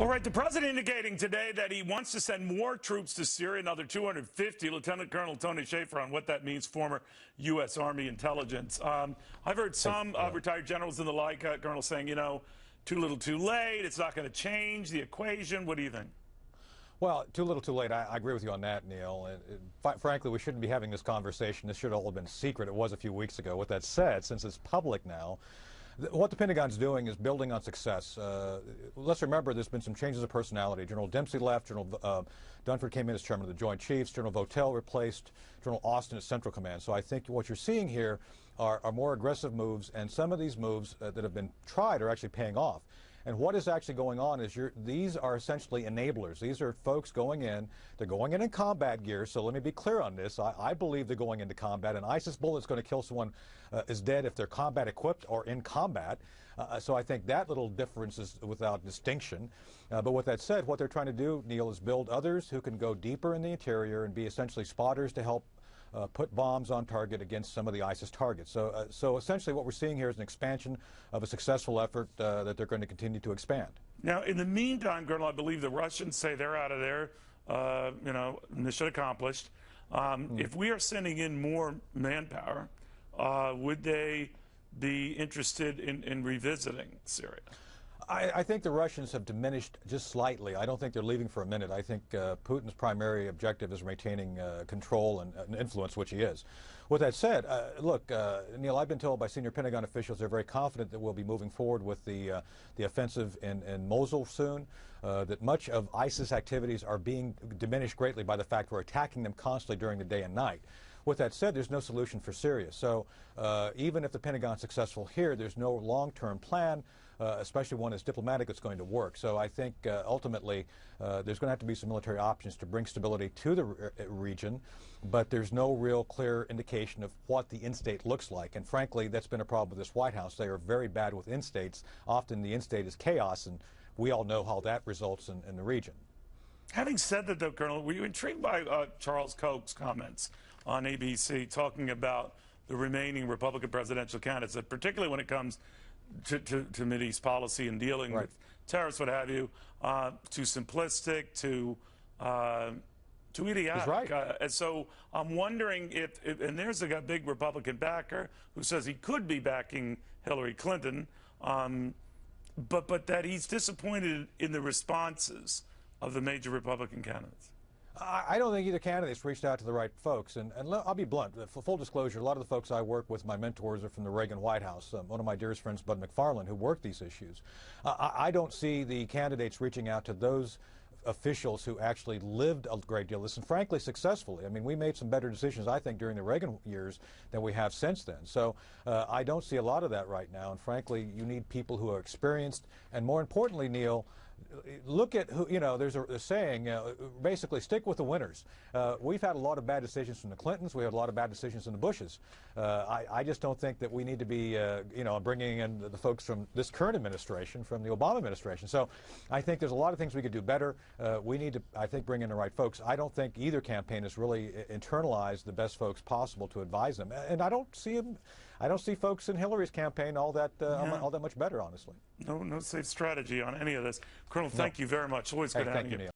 All right, the president indicating today that he wants to send more troops to Syria, another 250. Lieutenant Colonel Tony Shaffer on what that means, former U.S. Army intelligence. I've heard some retired generals and the like, Colonel, saying, too little too late, it's not going to change the equation. What do you think? Well, too little too late. I agree with you on that, Neil. Frankly, we shouldn't be having this conversation. This should all have been secret. It was a few weeks ago. With that said, since it's public now, what the Pentagon's doing is building on success. Let's remember there's been some changes of personality. General Dempsey left. General Dunford came in as chairman of the Joint Chiefs. General Votel replaced General Austin as Central Command. So I think what you're seeing here are more aggressive moves, and some of these moves that have been tried are actually paying off. And what is actually going on is these are essentially enablers. These are folks going in. They're going in combat gear. So let me be clear on this. I believe they're going into combat. An ISIS bullet is going to kill someone is dead if they're combat equipped or in combat. So I think that little difference is without distinction. But with that said, what they're trying to do, Neil, is build others who can go deeper in the interior and be essentially spotters to help put bombs on target against some of the ISIS targets. So essentially what we're seeing here is an expansion of a successful effort that they're going to continue to expand. Now, in the meantime, Colonel, I believe the Russians say they're out of there, mission accomplished. If we are sending in more manpower, would they be interested in revisiting Syria? I think the Russians have diminished just slightly. I don't think they're leaving for a minute. I think Putin's primary objective is maintaining control and influence, which he is. With that said, look, Neil, I've been told by senior Pentagon officials they're very confident that we'll be moving forward with the offensive in Mosul soon, that much of ISIS activities are being diminished greatly by the fact we're attacking them constantly during the day and night. With that said, there's no solution for Syria. So even if the Pentagon's successful here, there's no long-term plan, especially one that's diplomatic, that's going to work. So I think ultimately there's going to have to be some military options to bring stability to the region, but there's no real clear indication of what the in-state looks like. And frankly, that's been a problem with this White House. They are very bad with in-states. Often the in-state is chaos, and we all know how that results in the region. Having said that, though, Colonel, were you intrigued by Charles Koch's comments on ABC talking about the remaining Republican presidential candidates, particularly when it comes to Mideast policy and dealing with terrorists, what have you, too simplistic, too idiotic? He's right. And so I'm wondering and there's a big Republican backer who says he could be backing Hillary Clinton, but that he's disappointed in the responses of the major Republican candidates. I don't think either candidate's reached out to the right folks. And I'll be blunt. For full disclosure, a lot of the folks I work with, my mentors, are from the Reagan White House. One of my dearest friends, Bud McFarlane, who worked these issues. I don't see the candidates reaching out to those officials who actually lived a great deal of this, and frankly successfully. I mean, we made some better decisions, I think, during the Reagan years than we have since then. So I don't see a lot of that right now, and frankly, you need people who are experienced, and more importantly, Neil, look at who, there's a saying, basically stick with the winners. We've had a lot of bad decisions from the Clintons. We had a lot of bad decisions from the Bushes. I just don't think that we need to be, bringing in the folks from this current administration, from the Obama administration. So I think there's a lot of things we could do better. We need to, I think, bring in the right folks. I don't think either campaign has really internalized the best folks possible to advise them. And I don't see folks in Hillary's campaign all that much better, honestly. No safe strategy on any of this. Colonel, thank you very much. Always good having you.